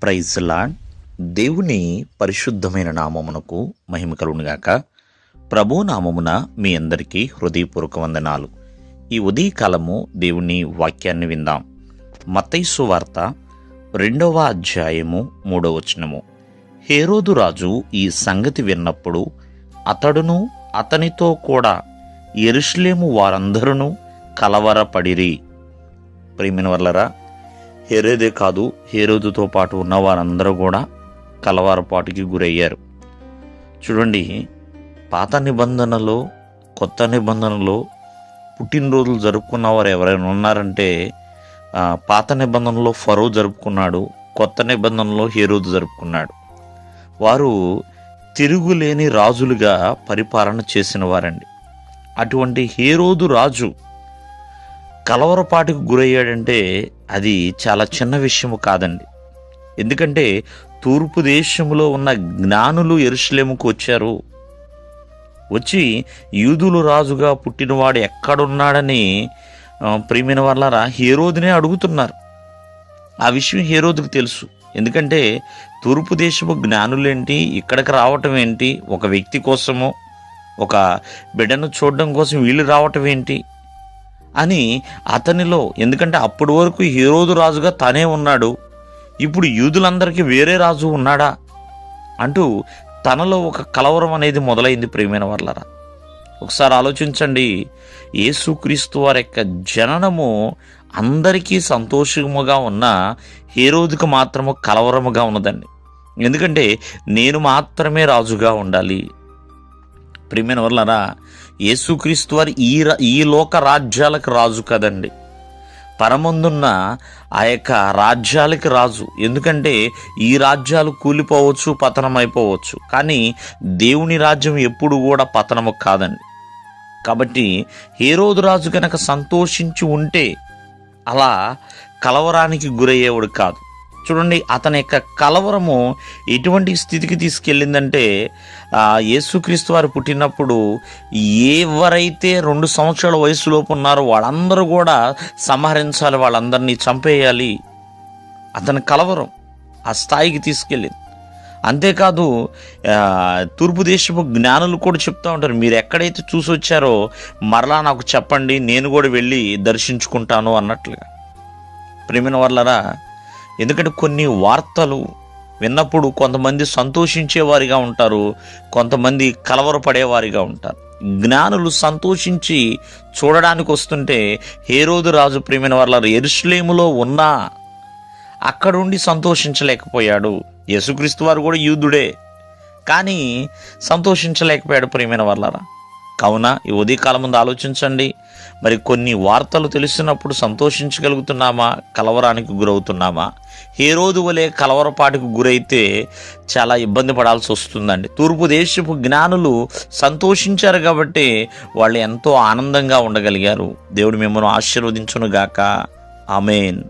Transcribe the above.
Praise lord. దేవుని పరిశుద్ధమైన నామమునకు మహిమ కలుగునుగాక. ప్రభు నామమున మీ అందరికీ హృదయపూర్వక వందనాలు. ఈ ఉదయకాలము దేవుని వాక్యాన్ని విందాం. మత్తయి సువార్త 2వ అధ్యాయము 3వ వచనము. హేరోదు రాజు ఈ సంగతి విన్నప్పుడు అతడును అతనితో కూడా యెరూషలేము వారందరూ కలవరపడిరి. ప్రియమైన వర్లరా, హేరోదే కాదు, హేరోదుతో పాటు ఉన్న వారందరూ కూడా కలవరపాటుకి గురయ్యారు. చూడండి, పాత నిబంధనలో కొత్త నిబంధనలో పుట్టినరోజులు జరుపుకున్న వారు ఎవరైనా ఉన్నారంటే పాత నిబంధనలో ఫరో జరుపుకున్నాడు, కొత్త నిబంధనలో హేరోదు జరుపుకున్నాడు. వారు తిరుగులేని రాజులుగా పరిపాలన చేసిన వారండి. అటువంటి హేరోదు రాజు కలవరపాటుకు గురయ్యాడంటే అది చాలా చిన్న విషయము కాదండి. ఎందుకంటే తూర్పు దేశంలో ఉన్న జ్ఞానులు యెరూషలేముకు వచ్చారు. వచ్చి యూదులు రాజుగా పుట్టినవాడు ఎక్కడున్నాడని ప్రియమైన వాళ్ళారా హేరోదునే అడుగుతున్నారు. ఆ విషయం హేరోదుకు తెలుసు. ఎందుకంటే తూర్పు దేశపు జ్ఞానులేంటి, ఇక్కడికి రావటం ఏంటి, ఒక వ్యక్తి కోసమో ఒక బిడ్డను చూడడం కోసం వీళ్ళు రావటం ఏంటి అని అతనిలో, ఎందుకంటే అప్పటి వరకు హేరోదు రాజుగా తనే ఉన్నాడు, ఇప్పుడు యూదులందరికీ వేరే రాజు ఉన్నాడా అంటూ తనలో ఒక కలవరం అనేది మొదలైంది. ప్రియమైన వాళ్ళరా, ఒకసారి ఆలోచించండి. యేసుక్రీస్తు వారి యొక్క జననము అందరికీ సంతోషముగా ఉన్న హేరోదుకు మాత్రము కలవరముగా ఉన్నదండి. ఎందుకంటే నేను మాత్రమే రాజుగా ఉండాలి. ప్రియమైన వాళ్ళరా, యేసుక్రీస్తు వారు ఈ లోక రాజ్యాలకు రాజు కదండి, పరమందున్న ఆ యొక్క రాజ్యాలకి రాజు. ఎందుకంటే ఈ రాజ్యాలు కూలిపోవచ్చు, పతనమైపోవచ్చు, కానీ దేవుని రాజ్యం ఎప్పుడు కూడా పతనము కాదండి. కాబట్టి హేరోదు రాజు కనుక సంతోషించి ఉంటే అలా కలవరానికి గురయ్యేవాడు కాదు. చూడండి, అతని యొక్క కలవరము ఎటువంటి స్థితికి తీసుకెళ్ళిందంటే యేసుక్రీస్తు వారు పుట్టినప్పుడు ఎవరైతే 2 సంవత్సరాల వయసులోపు ఉన్నారో వాళ్ళందరూ కూడా సంహరించాలి, వాళ్ళందరినీ చంపేయాలి. అతని కలవరం ఆ స్థాయికి తీసుకెళ్ళింది. అంతేకాదు, తూర్పు దేశపు జ్ఞానులు కూడా చెప్తూ ఉంటారు, మీరు ఎక్కడైతే చూసి వచ్చారో మరలా నాకు చెప్పండి, నేను కూడా వెళ్ళి దర్శించుకుంటాను అన్నట్లుగా. ప్రియమైన వాళ్ళరా, ఎందుకంటే కొన్ని వార్తలు విన్నప్పుడు కొంతమంది సంతోషించేవారిగా ఉంటారు, కొంతమంది కలవరపడేవారిగా ఉంటారు. జ్ఞానులు సంతోషించి చూడడానికి వస్తుంటే హేరోదు రాజు ప్రియమైన వాళ్ళ యెరూషలేములో ఉన్నా అక్కడుండి సంతోషించలేకపోయాడు. యేసుక్రీస్తు వారు కూడా యూదుడే, కానీ సంతోషించలేకపోయాడు. ప్రియమైన వాళ్ళరా, కావున ఈ ఉదయకాలం ముందు ఆలోచించండి. మరి కొన్ని వార్తలు తెలిసినప్పుడు సంతోషించగలుగుతున్నామా, కలవరానికి గురవుతున్నామా? హేరోదు వలె కలవరపాటుకు గురైతే చాలా ఇబ్బంది పడాల్సి వస్తుందండి. తూర్పు దేశపు జ్ఞానులు సంతోషించారు కాబట్టి వాళ్ళు ఎంతో ఆనందంగా ఉండగలిగారు. దేవుడు మిమ్మల్ని ఆశీర్వదించును గాక. ఆమేన్.